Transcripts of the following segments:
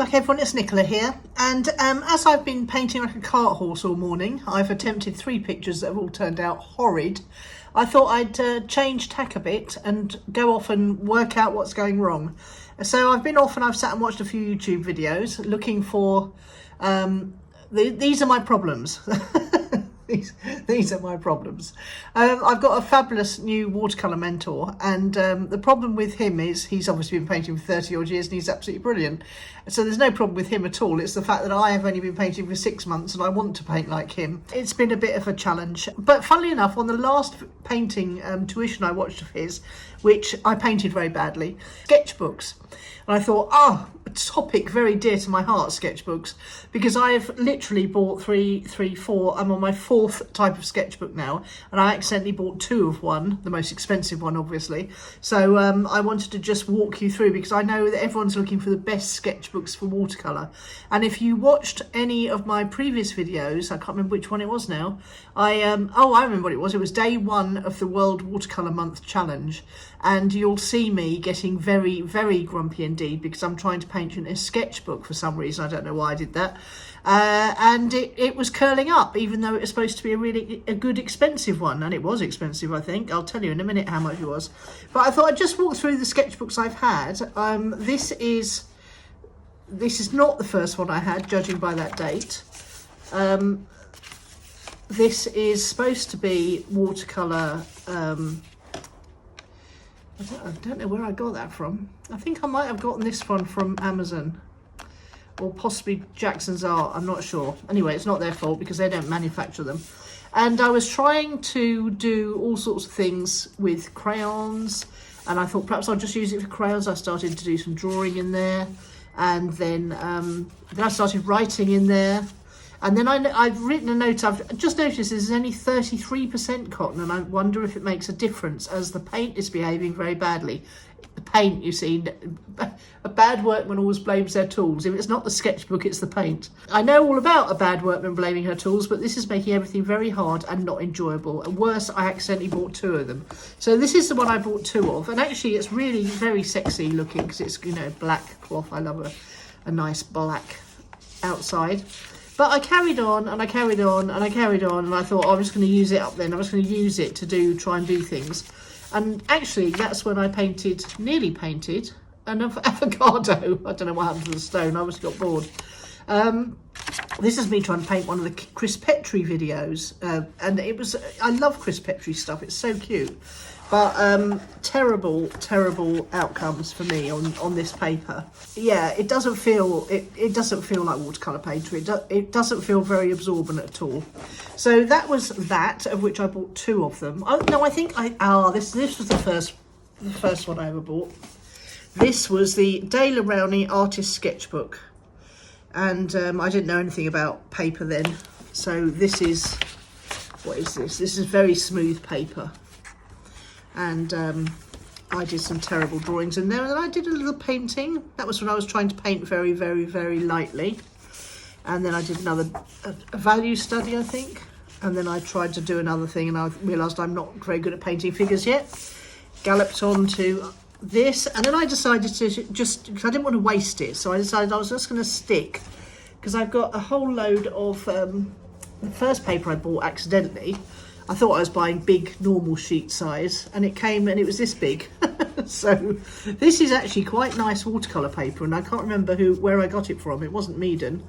back everyone, it's Nicola here, and as I've been painting like a cart horse all morning, I've attempted 3 pictures that have all turned out horrid. I thought I'd change tack a bit and go off and work out what's going wrong. So I've been off and I've sat and watched a few YouTube videos looking for, these are my problems. These are my problems. I've got a fabulous new watercolour mentor, and the problem with him is he's obviously been painting for 30 odd years and he's absolutely brilliant. So there's no problem with him at all. It's the fact that I have only been painting for 6 months and I want to paint like him. It's been a bit of a challenge. But funnily enough, on the last painting tuition I watched of his, which I painted very badly, sketchbooks. And I thought, a topic very dear to my heart, sketchbooks, because I've literally bought 4. I'm on my 4th type of sketchbook now, and I accidentally bought 2 of one, the most expensive one, obviously. So I wanted to just walk you through, because I know that everyone's looking for the best sketchbooks for watercolour. And if you watched any of my previous videos, I can't remember which one it was now, I remember what it was. It was day 1 of the World Watercolour Month Challenge, and you'll see me getting very, very grumpy indeed, because I'm trying to paint in a sketchbook for some reason. I don't know why I did that. And it was curling up, even though it was supposed to be a good expensive one, and it was expensive, I think. I'll tell you in a minute how much it was. But I thought I'd just walk through the sketchbooks I've had. This is not the first one I had, judging by that date. This is supposed to be watercolour. I don't know where I got that from. I think I might have gotten this one from Amazon, or possibly Jackson's Art, I'm not sure. Anyway, it's not their fault because they don't manufacture them. And I was trying to do all sorts of things with crayons, and I thought perhaps I'll just use it for crayons. I started to do some drawing in there, and then I started writing in there. And then I've written a note. I've just noticed there's only 33% cotton, and I wonder if it makes a difference as the paint is behaving very badly. The paint, you see, a bad workman always blames their tools. If it's not the sketchbook, it's the paint. I know all about a bad workman blaming her tools, but this is making everything very hard and not enjoyable. And worse, I accidentally bought 2 of them. So this is the one I bought 2 of, and actually it's really very sexy looking because it's, you know, black cloth. I love a nice black outside. But I carried on and I carried on and I carried on, and I thought, I'm just going to use it up then. I was going to use it to try and do things. And actually, that's when I nearly painted an avocado. I don't know what happened to the stone. I just got bored. This is me trying to paint one of the Chris Petri videos. And I love Chris Petri stuff. It's so cute. But terrible, terrible outcomes for me on this paper. Yeah, it doesn't feel like watercolour paper. It doesn't feel very absorbent at all. So that was that, of which I bought 2 of them. Oh no, I think this was the first one I ever bought. This was the De La Rowney Artist Sketchbook, and I didn't know anything about paper then. So this is, what is this? This is very smooth paper. And I did some terrible drawings in there, and then I did a little painting. That was when I was trying to paint very, very, very lightly. And then I did a value study, I think. And then I tried to do another thing, and I realised I'm not very good at painting figures yet. Galloped on to this, and then I decided to because I didn't want to waste it, so I decided I was just going to stick, because I've got a whole load of the first paper I bought accidentally. I thought I was buying big normal sheet size, and it came and it was this big. So this is actually quite nice watercolour paper, and I can't remember where I got it from. It wasn't Meaden,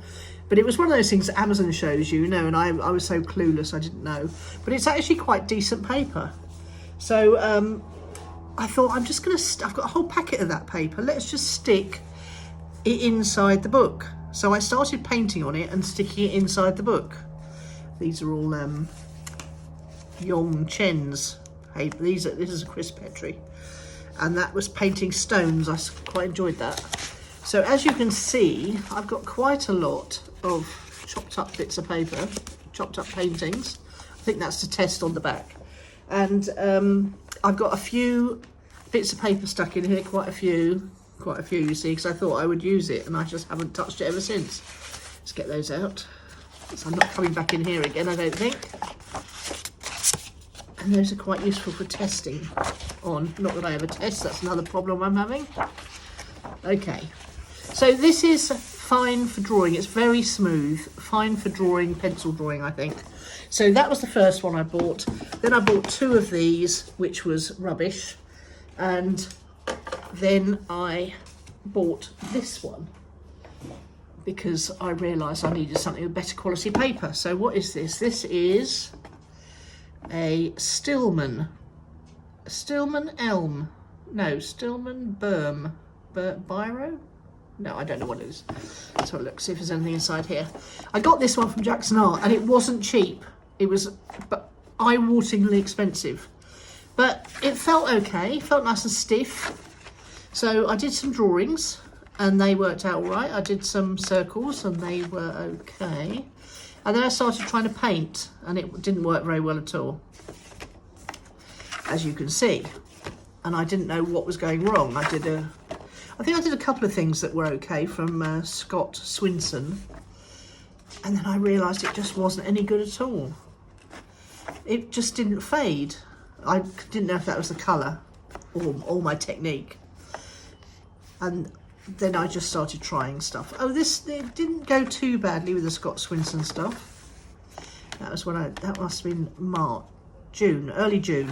but it was one of those things that Amazon shows you, and I was so clueless I didn't know. But it's actually quite decent paper. So I thought I'm just going to, I've got a whole packet of that paper. Let's just stick it inside the book. So I started painting on it and sticking it inside the book. These are all Yong Chen's. This is a Chris Petri, and that was painting stones. I quite enjoyed that. So as you can see, I've got quite a lot of chopped up bits of paper, chopped up paintings. I think that's to test on the back. And I've got a few bits of paper stuck in here, quite a few you see, because I thought I would use it, and I just haven't touched it ever since. Let's get those out. So I'm not coming back in here again, I don't think. And those are quite useful for testing on. Not that I ever test, that's another problem I'm having. Okay, so this is fine for drawing. It's very smooth, fine for drawing, pencil drawing, I think. So that was the first one I bought. Then I bought 2 of these, which was rubbish. And then I bought this one because I realised I needed something with better quality paper. So what is this? This is a Stillman Elm. No, Stillman Berm. Biro? No, I don't know what it is. Let's have a look, see if there's anything inside here. I got this one from Jackson Art and it wasn't cheap. It was eye-wateringly expensive. But it felt okay, felt nice and stiff. So I did some drawings and they worked out all right. I did some circles and they were okay. And then I started trying to paint and it didn't work very well at all, as you can see. And I didn't know what was going wrong. I think I did a couple of things that were okay from Scott Swinson. And then I realised it just wasn't any good at all. It just didn't fade. I didn't know if that was the colour or my technique. And then I just started trying stuff. Oh, it didn't go too badly with the Scott Swinson stuff. That was that must have been early June.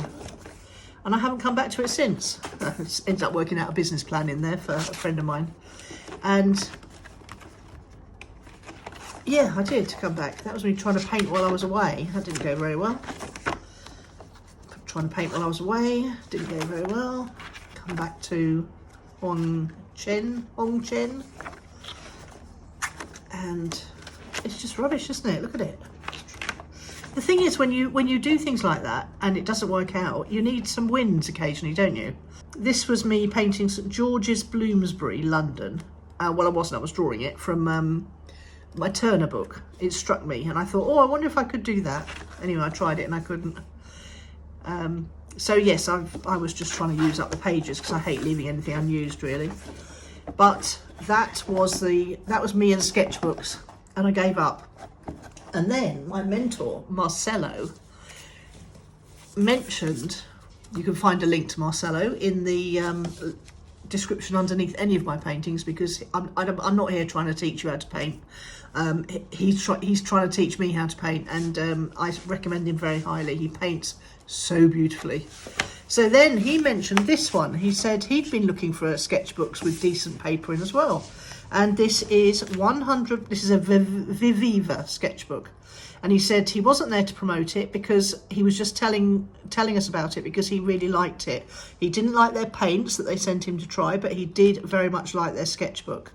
And I haven't come back to it since. I ended up working out a business plan in there for a friend of mine. And yeah, I did come back. That was me trying to paint while I was away. That didn't go very well. Trying to paint while I was away, didn't go very well. Come back to Hong Chen. And it's just rubbish, isn't it? Look at it. The thing is, when you do things like that and it doesn't work out, you need some wins occasionally, don't you? This was me painting St George's, Bloomsbury, London. Well, I wasn't, I was drawing it from my Turner book. It struck me and I thought, oh, I wonder if I could do that. Anyway, I tried it and I couldn't. So yes, I was just trying to use up the pages because I hate leaving anything unused, really. But that was me and sketchbooks, and I gave up. And then my mentor, Marcelo, mentioned, you can find a link to Marcelo in the description underneath any of my paintings, because I'm not here trying to teach you how to paint. He's trying to teach me how to paint, and I recommend him very highly. He paints so beautifully. So then he mentioned this one. He said he'd been looking for sketchbooks with decent paper in as well. And this is a Viviva sketchbook. And he said he wasn't there to promote it because he was just telling us about it because he really liked it. He didn't like their paints that they sent him to try, but he did very much like their sketchbook.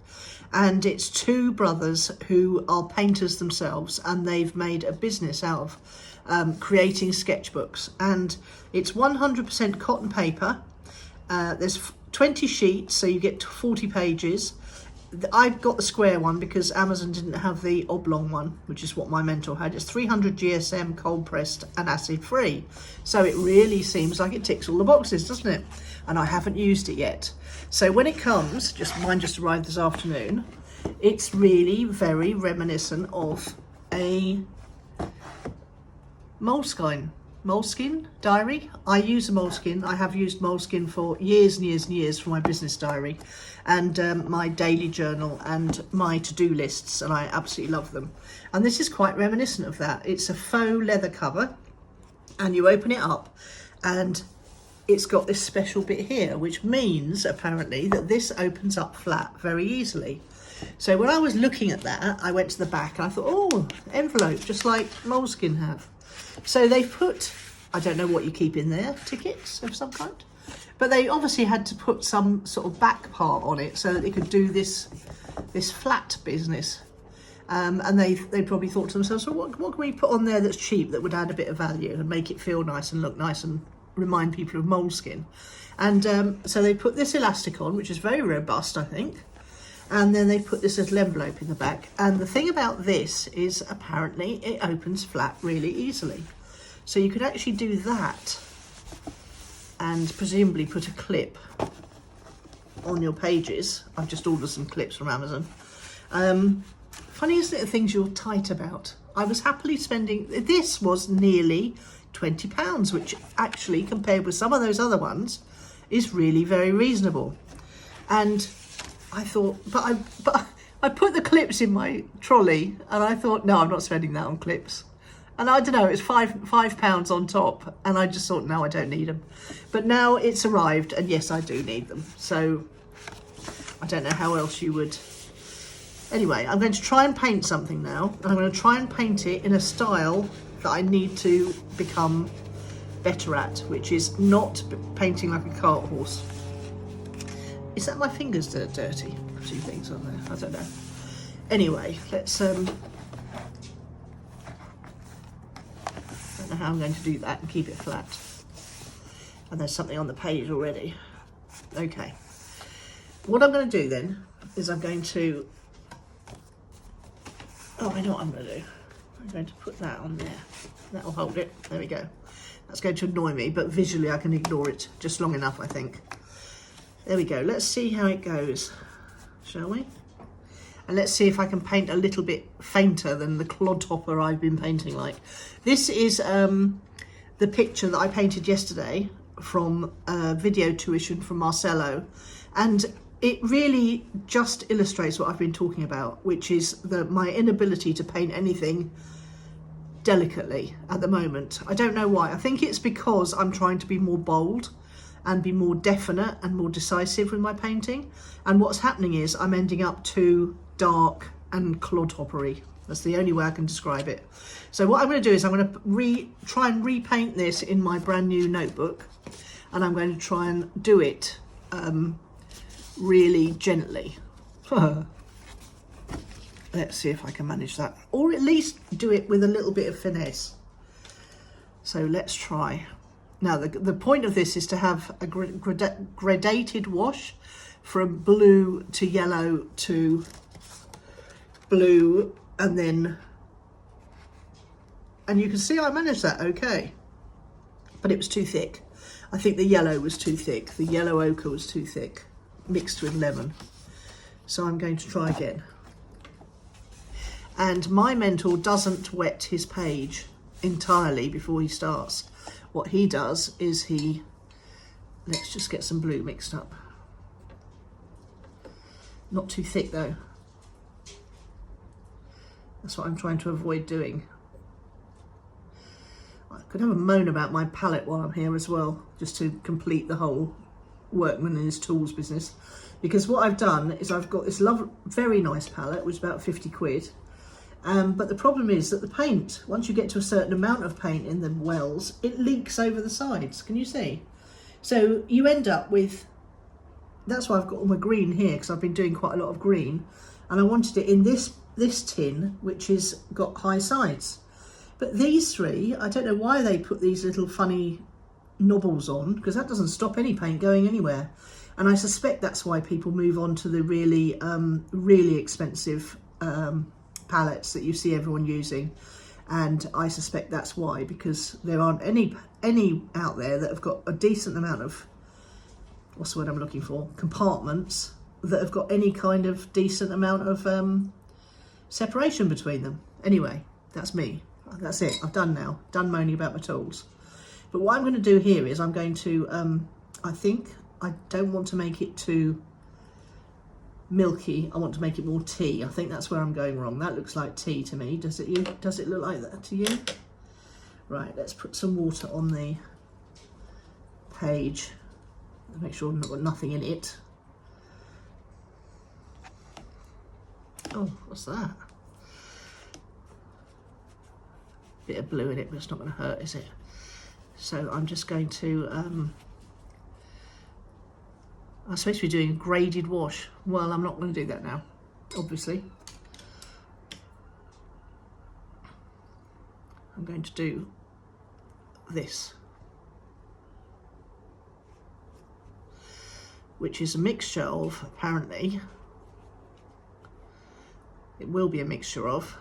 And it's 2 brothers who are painters themselves, and they've made a business out of creating sketchbooks. And it's 100% cotton paper. There's 20 sheets, so you get 40 pages. I've got the square one because Amazon didn't have the oblong one, which is what my mentor had. It's 300 GSM, cold pressed and acid free. So it really seems like it ticks all the boxes, doesn't it? And I haven't used it yet. So when it comes, mine just arrived this afternoon, it's really very reminiscent of a Moleskine diary. I use a Moleskine. I have used Moleskine for years and years and years for my business diary and my daily journal and my to-do lists, and I absolutely love them. And this is quite reminiscent of that. It's a faux leather cover, and you open it up and it's got this special bit here, which means apparently that this opens up flat very easily. So when I was looking at that, I went to the back and I thought, oh, envelope, just like Moleskine have. So they've put, I don't know what you keep in there, tickets of some kind, but they obviously had to put some sort of back part on it so that they could do this flat business. And they probably thought to themselves, well, what can we put on there that's cheap that would add a bit of value and make it feel nice and look nice and remind people of Moleskine. And so they put this elastic on, which is very robust, I think. And then they put this little envelope in the back. And the thing about this is apparently it opens flat really easily. So you could actually do that and presumably put a clip on your pages. I've just ordered some clips from Amazon. Funny, isn't it, the things you're tight about? I was happily spending, this was nearly £20, which actually compared with some of those other ones is really very reasonable. And I thought, but I put the clips in my trolley and I thought, no, I'm not spending that on clips. And I don't know, it's £5 on top. And I just thought, no, I don't need them. But now it's arrived and yes, I do need them. So I don't know how else you would. Anyway, I'm going to try and paint something now. And I'm going to try and paint it in a style that I need to become better at, which is not painting like a cart horse. Is that my fingers that are dirty? Two things on there, I don't know. Anyway, let's I don't know how I'm going to do that and keep it flat. And there's something on the page already. Okay. What I'm going to do then is I'm going to, oh, I know what I'm going to do. I'm going to put that on there. That'll hold it. There we go. That's going to annoy me, but visually I can ignore it just long enough, I think. There we go. Let's see how it goes, shall we? And let's see if I can paint a little bit fainter than the clodhopper I've been painting like. This is the picture that I painted yesterday from video tuition from Marcelo. And it really just illustrates what I've been talking about, which is my inability to paint anything delicately at the moment. I don't know why. I think it's because I'm trying to be more bold and be more definite and more decisive with my painting. And what's happening is I'm ending up too dark and clodhoppery. That's the only way I can describe it. So what I'm going to do is I'm going to try and repaint this in my brand new notebook. And I'm going to try and do it really gently. Let's see if I can manage that. Or at least do it with a little bit of finesse. So let's try. Now, the point of this is to have a gradated wash from blue to yellow to blue, and you can see I managed that okay, but it was too thick. I think the yellow was too thick. The yellow ochre was too thick, mixed with lemon. So I'm going to try again. And my mentor doesn't wet his page entirely before he starts. What he does is let's just get some blue mixed up. Not too thick though. That's what I'm trying to avoid doing. I could have a moan about my palette while I'm here as well, just to complete the whole workman and his tools business. Because what I've done is I've got this very nice palette, which is about 50 quid. But the problem is that the paint, once you get to a certain amount of paint in the wells, it leaks over the sides. Can you see? So you end up with, that's why I've got all my green here, because I've been doing quite a lot of green. And I wanted it in this tin, which has got high sides. But these three, I don't know why they put these little funny knobbles on, because that doesn't stop any paint going anywhere. And I suspect that's why people move on to the really, really expensive palettes that you see everyone using. And I suspect that's why, because there aren't any out there that have got a decent amount of, what's the word I'm looking for, compartments that have got any kind of decent amount of separation between them. Anyway, that's me. That's it. I've done now. Done moaning about my tools. But what I'm going to do here is I'm going to, I think I don't want to make it too milky. I want to make it more tea. I think that's where I'm going wrong. That looks like tea to me. Does it look like that to you? Right, let's put some water on the page. Make sure I've got nothing in it. Oh, what's that? Bit of blue in it, but it's not going to hurt, is it? So I'm just going to, I'm supposed to be doing a graded wash. Well, I'm not going to do that now, obviously. I'm going to do this, which is a mixture of, apparently, it will be a mixture of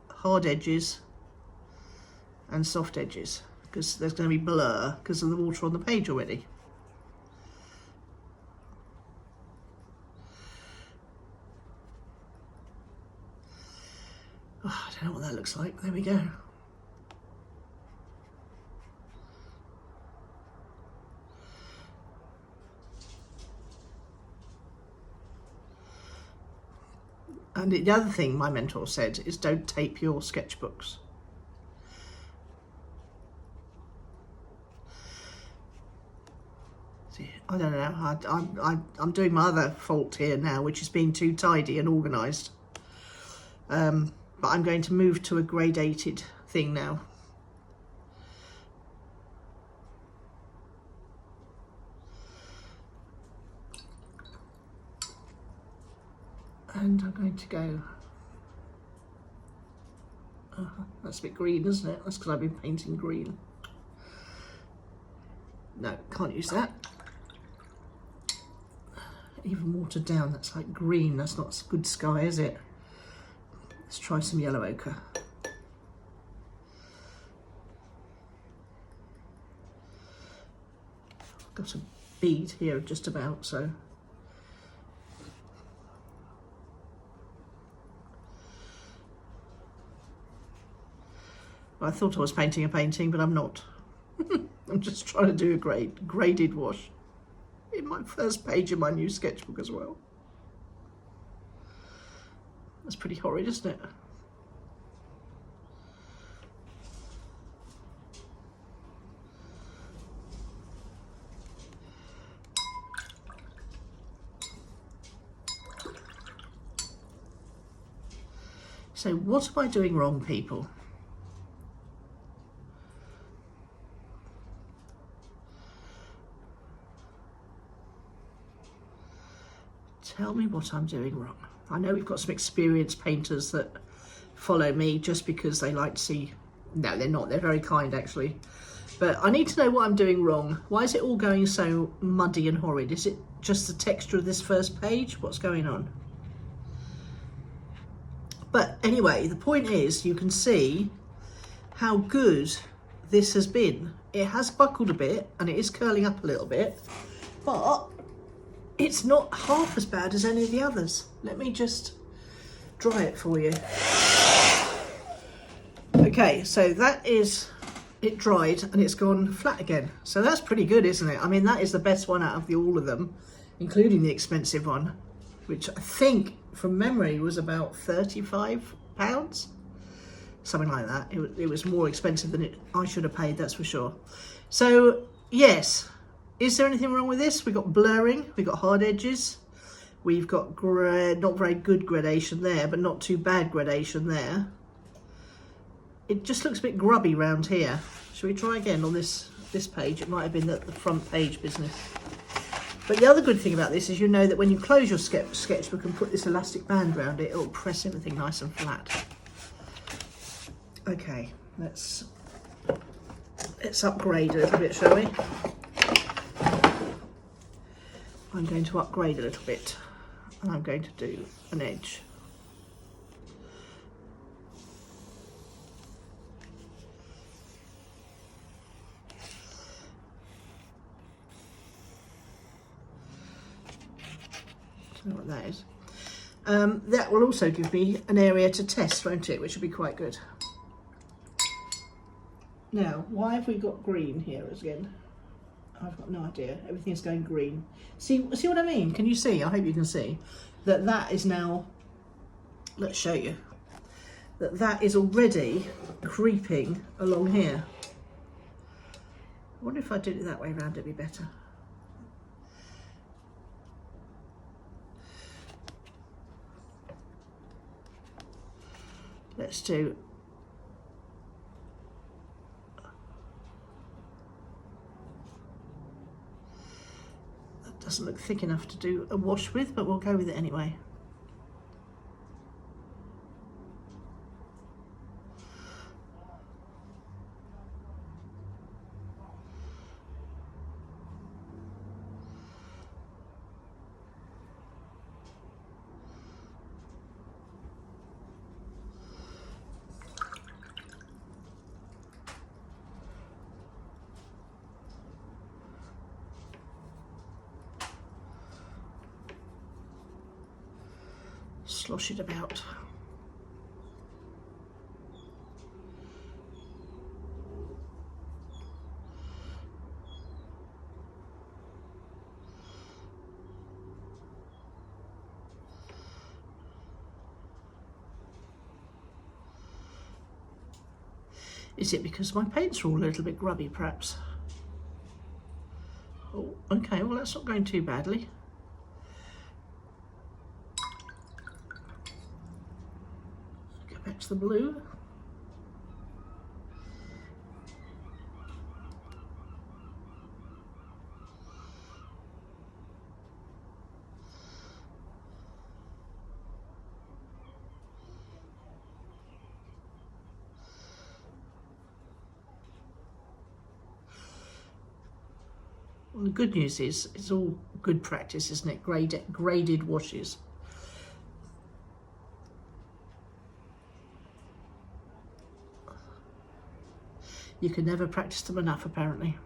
hard edges and soft edges, because there's going to be blur because of the water on the page already. Oh, I don't know what that looks like. There we go. And the other thing my mentor said is don't tape your sketchbooks. See, I don't know, I'm doing my other fault here now, which is being too tidy and organised. But I'm going to move to a gradated thing now. And I'm going to go, that's a bit green, isn't it? That's because I've been painting green. No, can't use that. Even watered down, that's like green, that's not good sky, is it? Let's try some yellow ochre. I've got a bead here just about, so. I thought I was painting a painting, but I'm not. I'm just trying to do a graded wash in my first page of my new sketchbook as well. That's pretty horrid, isn't it? So what am I doing wrong, people? Tell me what I'm doing wrong. I know we've got some experienced painters that follow me just because they like to see. No, they're not. They're very kind, actually. But I need to know what I'm doing wrong. Why is it all going so muddy and horrid? Is it just the texture of this first page? What's going on? But anyway, the point is you can see how good this has been. It has buckled a bit and it is curling up a little bit, but it's not half as bad as any of the others. Let me just dry it for you. Okay, so that is it dried and it's gone flat again. So that's pretty good, isn't it? I mean, that is the best one out of all of them, including the expensive one, which I think from memory was about £35, something like that. It was more expensive than I should have paid, that's for sure. So yes. Is there anything wrong with this? We've got blurring, we've got hard edges, we've got not very good gradation there, but not too bad gradation there. It just looks a bit grubby round here. Shall we try again on this page? It might have been the front page business. But the other good thing about this is you know that when you close your sketchbook and put this elastic band around it, it'll press everything nice and flat. Okay, let's upgrade a little bit, shall we? I'm going to upgrade a little bit and I'm going to do an edge. Don't know what that is. That will also give me an area to test, won't it? Which will be quite good. Now, why have we got green here again? I've got no idea. Everything's going green. See what I mean? Can you see? I hope you can see that is now. Let's show you that is already creeping along here. I wonder if I did it that way around, it'd be better. Let's do. Doesn't look thick enough to do a wash with, but we'll go with it anyway. Slosh it about. Is it because my paints are all a little bit grubby, perhaps? Oh, okay, well that's not going too badly. Go back to the blue. Well, the good news is it's all good practice, isn't it? Graded washes. You can never practice them enough, apparently.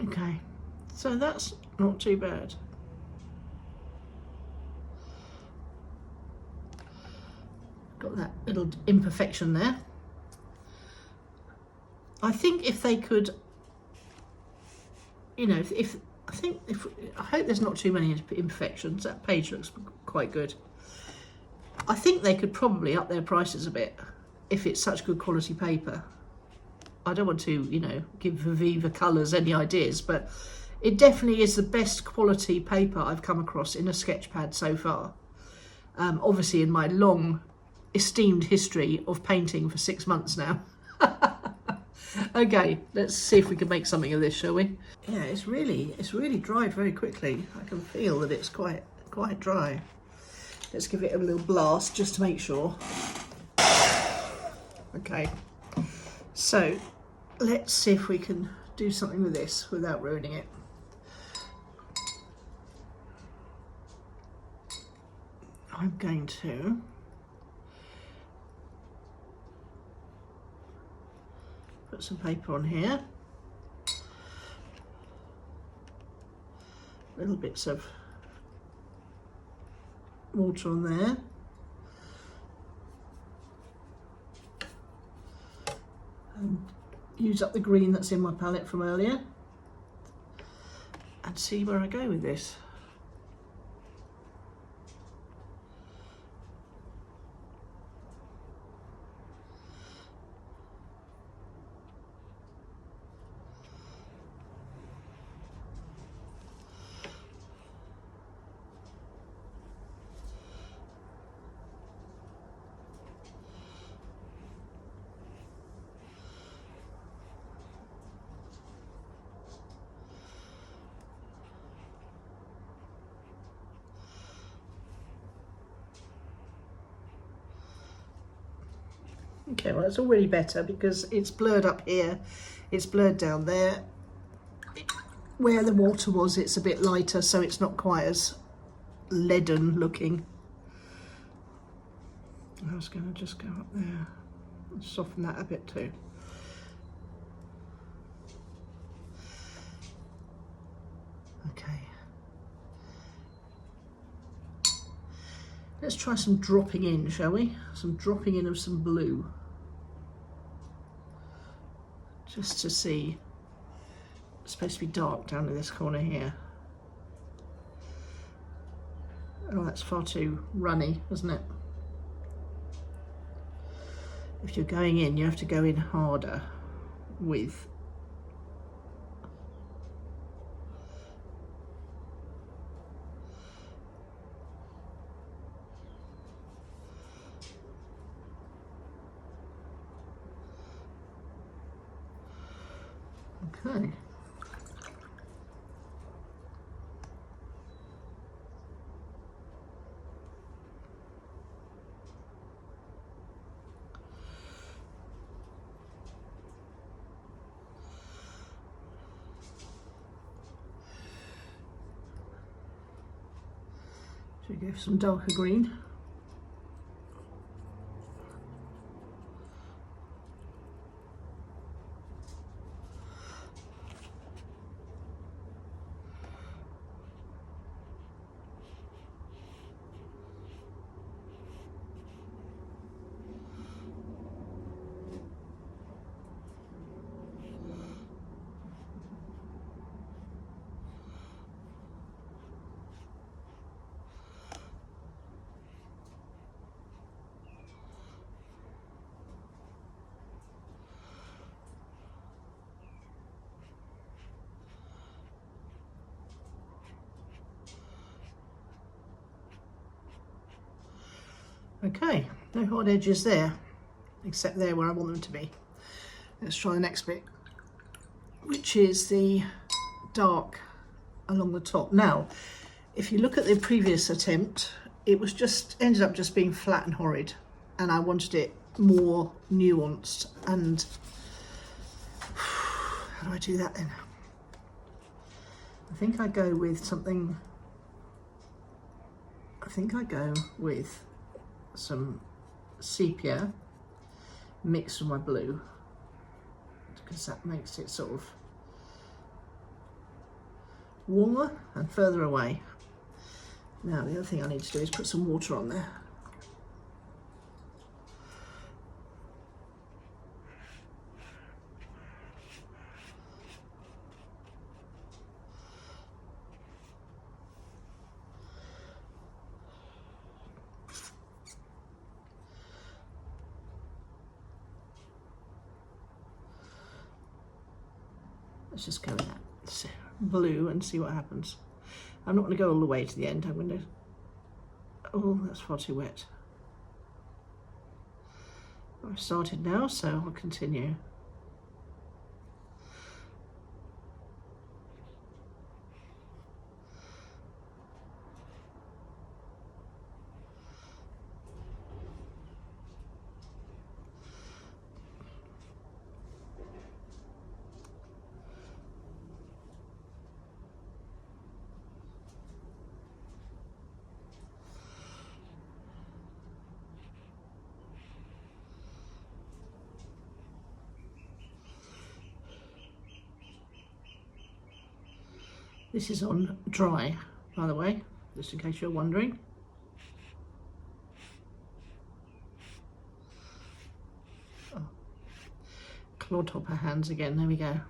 Okay, so that's not too bad. Got that little imperfection there. I think if they could, you know, I hope there's not too many imperfections. That page looks quite good. I think they could probably up their prices a bit if it's such good quality paper. I don't want to, you know, give Viva Colours any ideas, but it definitely is the best quality paper I've come across in a sketch pad so far. Obviously in my long esteemed history of painting for 6 months now. Okay, let's see if we can make something of this, shall we? Yeah, it's really dried very quickly. I can feel that it's quite dry. Let's give it a little blast just to make sure. Okay, so let's see if we can do something with this without ruining it. I'm going to put some paper on here, little bits of water on there, and use up the green that's in my palette from earlier and see where I go with this. Okay, well, it's already better because it's blurred up here, it's blurred down there. Where the water was, it's a bit lighter, so it's not quite as leaden looking. I was going to just go up there and soften that a bit too. Okay. Let's try some dropping in, shall we? Some dropping in of some blue. Just to see. It's supposed to be dark down in this corner here. Oh, that's far too runny, isn't it? If you're going in, you have to go in harder with okay. Should we go for some darker green? Okay, no hard edges there, except there where I want them to be. Let's try the next bit, which is the dark along the top. Now, if you look at the previous attempt, it was just ended up just being flat and horrid, and I wanted it more nuanced. And how do I do that then? I think I go with something. I think I go with some sepia mixed with my blue, because that makes it sort of warmer and further away. Now the other thing I need to do is put some water on there. Let's just go with that blue and see what happens. I'm not going to go all the way to the end. I'm going to... Oh, that's far too wet. I've started now, so I'll continue. This is on dry, by the way, just in case you're wondering. Oh. Clodhopper hands again, there we go.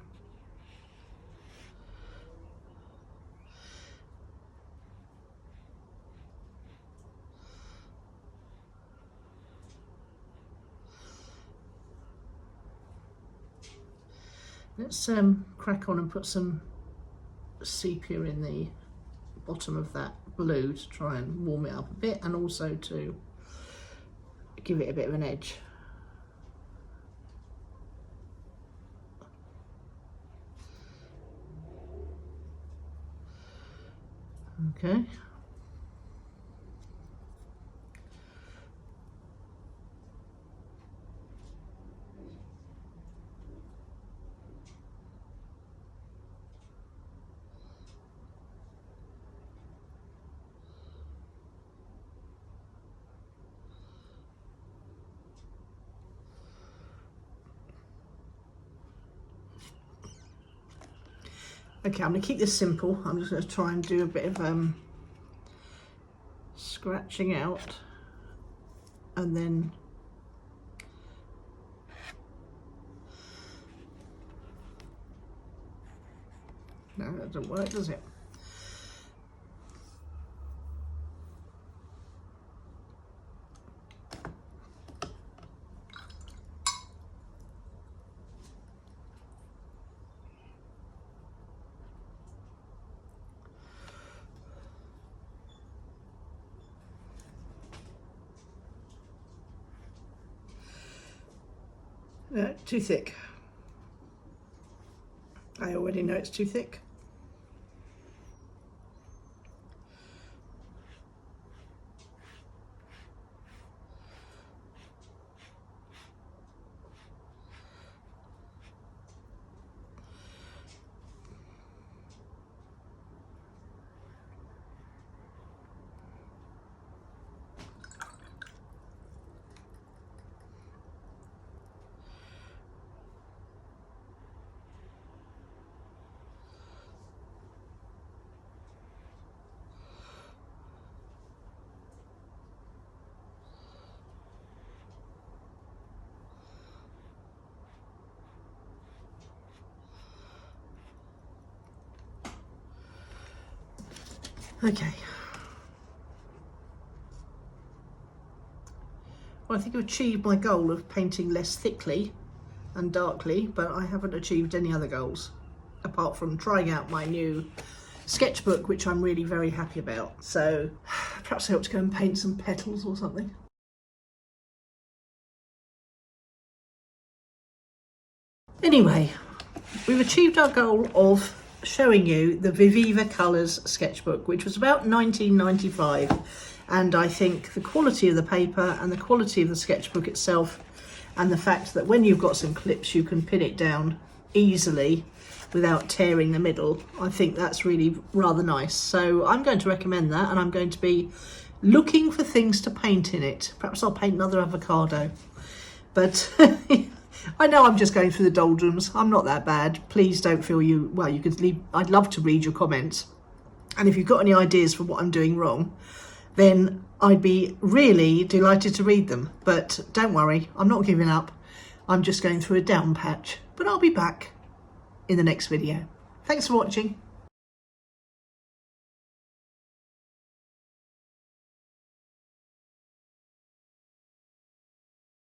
Let's crack on and put some sepia in the bottom of that blue to try and warm it up a bit, and also to give it a bit of an edge. Okay. Okay, I'm going to keep this simple. I'm just going to try and do a bit of scratching out, and then no, that doesn't work, does it? Too thick. I already know it's too thick. Okay. Well, I think I've achieved my goal of painting less thickly and darkly, but I haven't achieved any other goals apart from trying out my new sketchbook, which I'm really very happy about. So perhaps I ought to go and paint some petals or something. Anyway, we've achieved our goal of showing you the Viviva Colours sketchbook, which was about 1995, and I think the quality of the paper and the quality of the sketchbook itself, and the fact that when you've got some clips you can pin it down easily without tearing the middle, I think that's really rather nice. So I'm going to recommend that, and I'm going to be looking for things to paint in it. Perhaps I'll paint another avocado, but I know I'm just going through the doldrums. I'm not that bad. Please don't feel you can leave. I'd love to read your comments, and if you've got any ideas for what I'm doing wrong, then I'd be really delighted to read them. But don't worry, I'm not giving up. I'm just going through a down patch, but I'll be back in the next video. Thanks for watching.